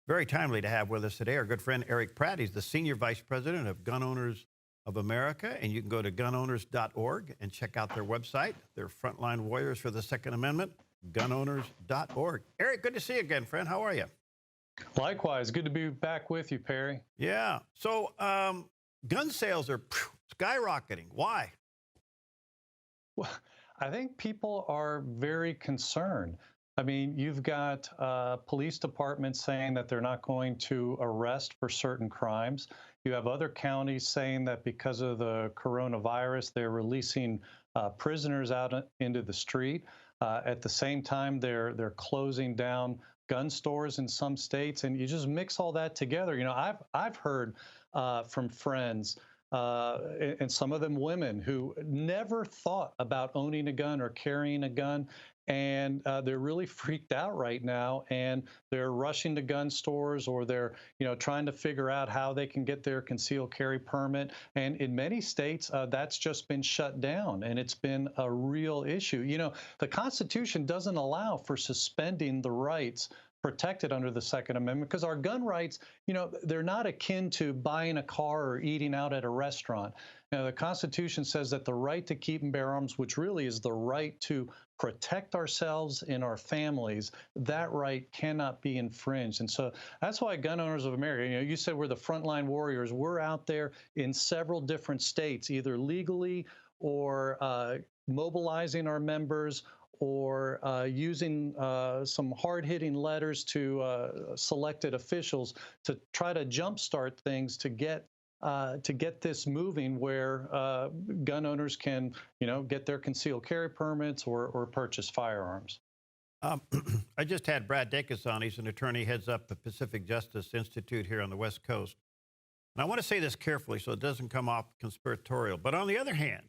Very timely to have with us today our good friend Erich Pratt. He's the Senior Vice President of Gun Owners of America, and you can go to gunowners.org and check out their website. They're frontline warriors for the Second Amendment, gunowners.org. Erich, good to see you again, friend. How are you? Likewise, good to be back with you, Perry. Yeah. So gun sales are skyrocketing. Why? Well, I think people are very concerned. I mean, you've got police departments saying that they're not going to arrest for certain crimes. You have other counties saying that because of the coronavirus, they're releasing prisoners out into the street. At the same time, they're closing down gun stores in some states, and you just mix all that together. You know, I've heard from friends. And some of them women who never thought about owning a gun or carrying a gun. And they're really freaked out right now, and they're rushing to gun stores, or they're, trying to figure out how they can get their concealed carry permit. And in many states, that's just been shut down, and it's been a real issue. You know, the Constitution doesn't allow for suspending the rights protected under the Second Amendment, because our gun rights, they're not akin to buying a car or eating out at a restaurant. Now, the Constitution says that the right to keep and bear arms, which really is the right to protect ourselves and our families, that right cannot be infringed. And so that's why Gun Owners of America, you said we're the frontline warriors. We're out there in several different states, either legally or mobilizing our members, or using some hard-hitting letters to selected officials to try to jumpstart things to get this moving, where gun owners can, get their concealed carry permits or purchase firearms. I just had Brad Dacus on. He's an attorney, heads up the Pacific Justice Institute here on the West Coast. And I want to say this carefully so it doesn't come off conspiratorial. But on the other hand,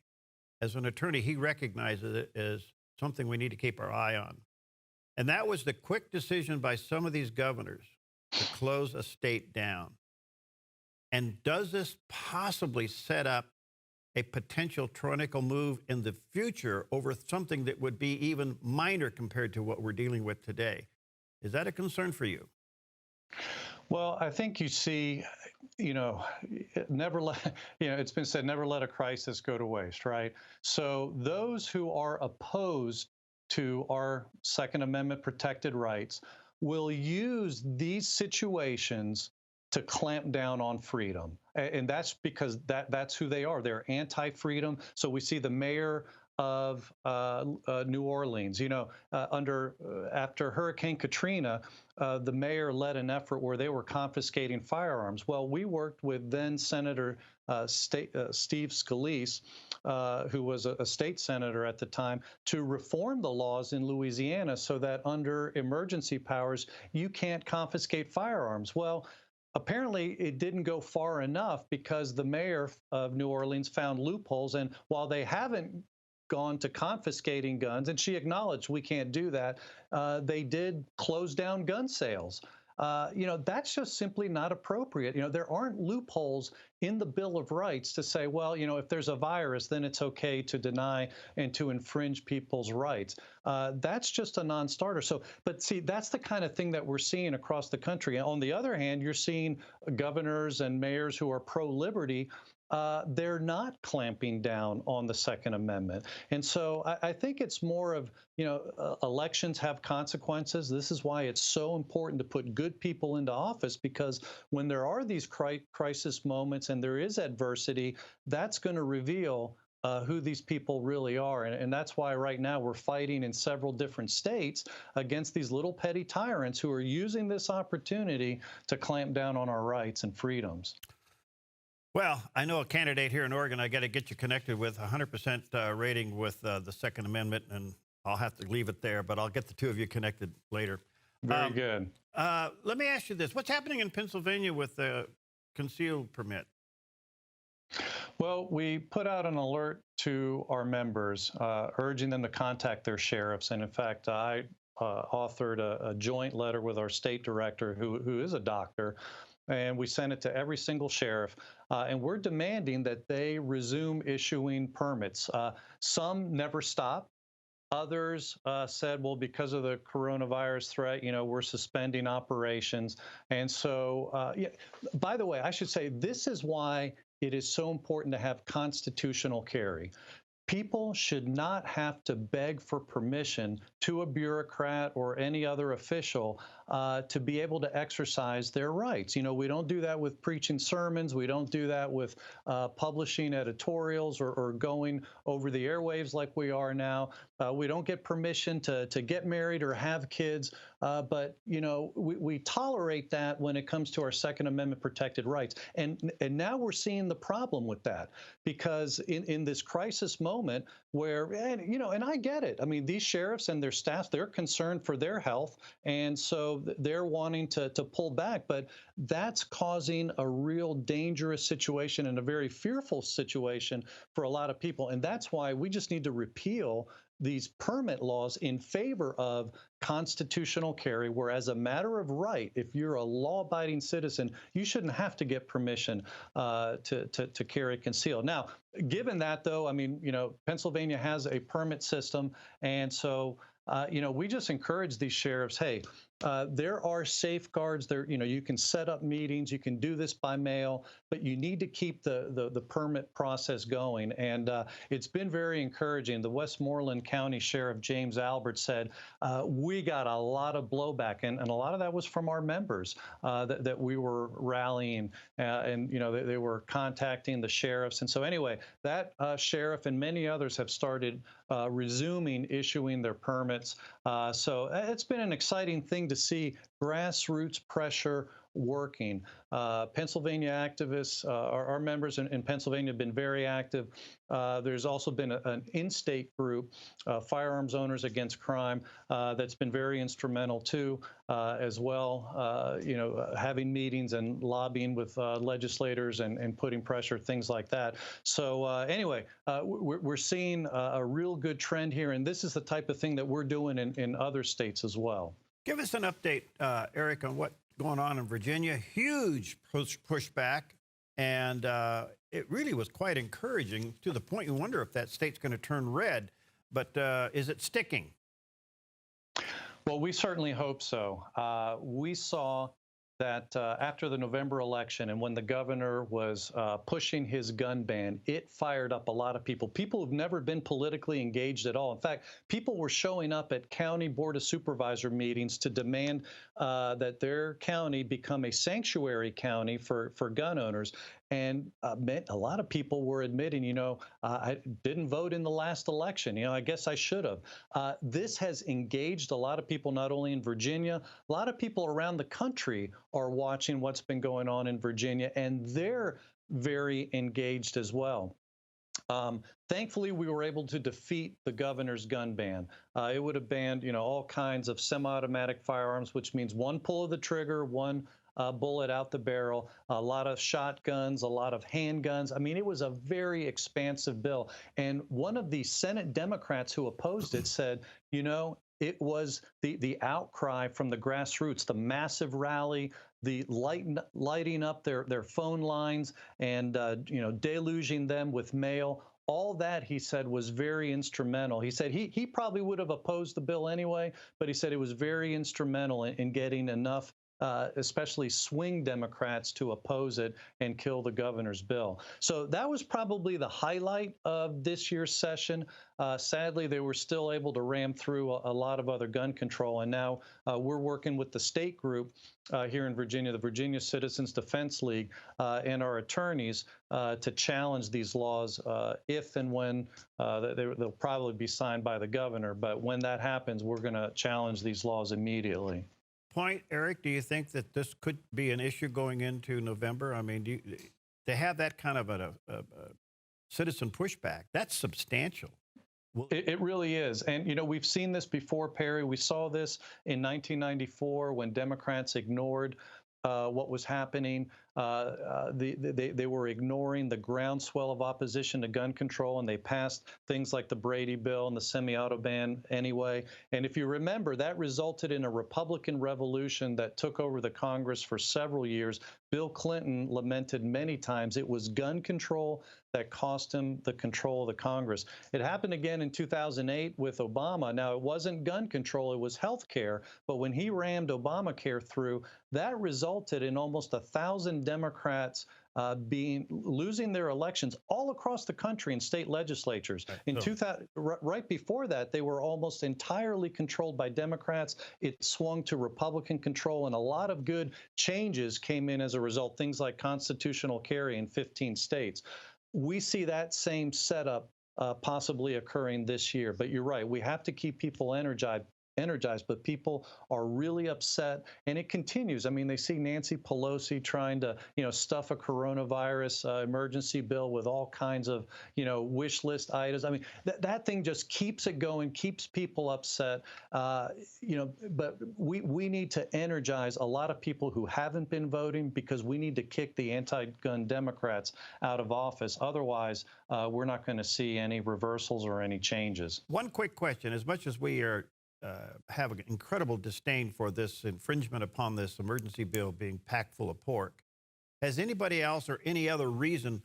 as an attorney, he recognizes it as something we need to keep our eye on. And that was the quick decision by some of these governors to close a state down. And does this possibly set up a potential tyrannical move in the future over something that would be even minor compared to what we're dealing with today? Is that a concern for you? Well, I think you see, never let, it's been said, never let a crisis go to waste, right? So those who are opposed to our Second Amendment protected rights will use these situations to clamp down on freedom. And that's because that's who they are. They're anti-freedom. So we see the mayor of New Orleans, after Hurricane Katrina, the mayor led an effort where they were confiscating firearms. Well, we worked with then Senator Steve Scalise, who was a state senator at the time, to reform the laws in Louisiana so that under emergency powers, you can't confiscate firearms. Well, apparently, it didn't go far enough, because the mayor of New Orleans found loopholes. And while they haven't gone to confiscating guns, and she acknowledged we can't do that, they did close down gun sales. That's just simply not appropriate. There aren't loopholes in the Bill of Rights to say, well, if there's a virus, then it's okay to deny and to infringe people's rights. That's just a non-starter. So, but see, that's the kind of thing that we're seeing across the country. On the other hand, you're seeing governors and mayors who are pro-liberty. They're not clamping down on the Second Amendment. And so I think it's more of, elections have consequences. This is why it's so important to put good people into office, because when there are these crisis moments and there is adversity, that's going to reveal who these people really are. And that's why right now we're fighting in several different states against these little petty tyrants who are using this opportunity to clamp down on our rights and freedoms. Well, I know a candidate here in Oregon I got to get you connected with, 100% rating with the Second Amendment, and I'll have to leave it there, but I'll get the two of you connected later. Very good. Let me ask you this. What's happening in Pennsylvania with the concealed permit? Well, we put out an alert to our members, urging them to contact their sheriffs. And in fact, I authored a joint letter with our state director, who is a doctor, and we sent it to every single sheriff. And we're demanding that they resume issuing permits. Some never stop. Others said, well, because of the coronavirus threat, we're suspending operations. And so, yeah, by the way, I should say this is why it is so important to have constitutional carry. People should not have to beg for permission to a bureaucrat or any other official to be able to exercise their rights. We don't do that with preaching sermons. We don't do that with publishing editorials or going over the airwaves like we are now. We don't get permission to get married or have kids. But we tolerate that when it comes to our Second Amendment protected rights. And now we're seeing the problem with that, because in this crisis moment where, and I get it. I mean, these sheriffs and their staff, they're concerned for their health. And so they're wanting to pull back. But that's causing a real dangerous situation and a very fearful situation for a lot of people. And that's why we just need to repeal these permit laws in favor of constitutional carry, where as a matter of right, if you're a law-abiding citizen, you shouldn't have to get permission to carry concealed. Now, given that, though, I mean, Pennsylvania has a permit system, and so we just encourage these sheriffs, hey, there are safeguards there. You can set up meetings, you can do this by mail, but you need to keep the permit process going. And it's been very encouraging. The Westmoreland County Sheriff James Albert said, we got a lot of blowback, and a lot of that was from our members that we were rallying, and they were contacting the sheriffs. And so anyway, that sheriff and many others have started resuming issuing their permits. So it's been an exciting thing to see grassroots pressure working. Pennsylvania activists, our members in Pennsylvania have been very active. There's also been an in-state group, Firearms Owners Against Crime, that's been very instrumental too, as well, having meetings and lobbying with legislators and putting pressure, things like that. So anyway, we're seeing a real good trend here, and this is the type of thing that we're doing in other states as well. Give us an update, Erich, on what's going on in Virginia. Huge pushback, and it really was quite encouraging, to the point you wonder if that state's going to turn red. But is it sticking? Well, we certainly hope so. We saw that after the November election, and when the governor was pushing his gun ban, it fired up a lot of people. People who've never been politically engaged at all. In fact, people were showing up at county board of supervisor meetings to demand that their county become a sanctuary county for gun owners. And a lot of people were admitting, I didn't vote in the last election. I guess I should have. This has engaged a lot of people, not only in Virginia, a lot of people around the country are watching what's been going on in Virginia, and they're very engaged as well. Thankfully, we were able to defeat the governor's gun ban. It would have banned, all kinds of semi-automatic firearms, which means one pull of the trigger, one bullet out the barrel, a lot of shotguns, a lot of handguns. I mean, it was a very expansive bill. And one of the Senate Democrats who opposed it said, it was the outcry from the grassroots, the massive rally, the lighting up their phone lines and, deluging them with mail. All that, he said, was very instrumental. He said he probably would have opposed the bill anyway, but he said it was very instrumental in getting enough especially swing Democrats to oppose it and kill the governor's bill. So that was probably the highlight of this year's session. Sadly, they were still able to ram through a lot of other gun control. And now we're working with the state group here in Virginia, the Virginia Citizens Defense League, and our attorneys to challenge these laws if and when they'll probably be signed by the governor. But when that happens, we're going to challenge these laws immediately. Point, Erich, do you think that this could be an issue going into November? I mean, to have that kind of a citizen pushback, that's substantial. It really is. And, we've seen this before, Perry. We saw this in 1994 when Democrats ignored what was happening They were ignoring the groundswell of opposition to gun control, and they passed things like the Brady bill and the semi-auto ban anyway. And if you remember, that resulted in a Republican revolution that took over the Congress for several years. Bill Clinton lamented many times it was gun control that cost him the control of the Congress. It happened again in 2008 with Obama. Now, it wasn't gun control, it was health care. But when he rammed Obamacare through, that resulted in almost 1,000 Democrats losing their elections all across the country in state legislatures. In 2000, right before that, they were almost entirely controlled by Democrats. It swung to Republican control, and a lot of good changes came in as a result, things like constitutional carry in 15 states. We see that same setup possibly occurring this year. But you're right, we have to keep people energized, but people are really upset, and it continues. I mean, they see Nancy Pelosi trying to, stuff a coronavirus emergency bill with all kinds of, wish list items. I mean, that thing just keeps it going, keeps people upset. But we need to energize a lot of people who haven't been voting, because we need to kick the anti-gun Democrats out of office. Otherwise, we're not going to see any reversals or any changes. One quick question: as much as we have an incredible disdain for this infringement upon this emergency bill being packed full of pork, has anybody else or any other reason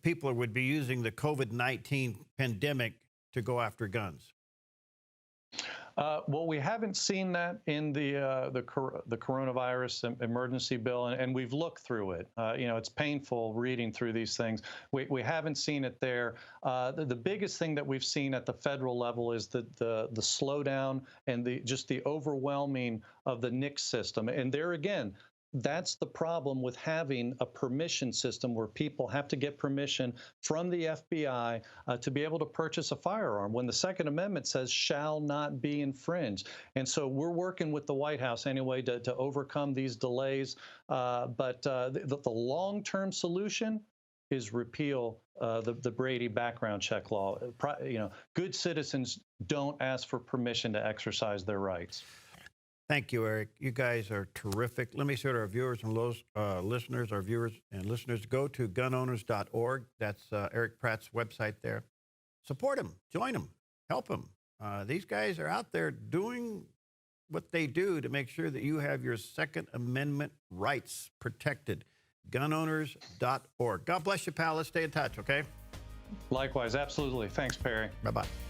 people would be using the COVID-19 pandemic to go after guns? Well, we haven't seen that in the coronavirus emergency bill, and we've looked through it. It's painful reading through these things. We haven't seen it there. The biggest thing that we've seen at the federal level is the slowdown and just the overwhelming of the NICS system. And there again, that's the problem with having a permission system where people have to get permission from the FBI to be able to purchase a firearm, when the Second Amendment says shall not be infringed. And so we're working with the White House anyway to overcome these delays. But the long-term solution is repeal the Brady background check law. Good citizens don't ask for permission to exercise their rights. Thank you, Erich. You guys are terrific. Let me say to our viewers and listeners, go to gunowners.org. That's Erich Pratt's website there. Support him, join him, help him. These guys are out there doing what they do to make sure that you have your Second Amendment rights protected. Gunowners.org. God bless you, pal. Let's stay in touch, okay? Likewise, absolutely. Thanks, Perry. Bye-bye.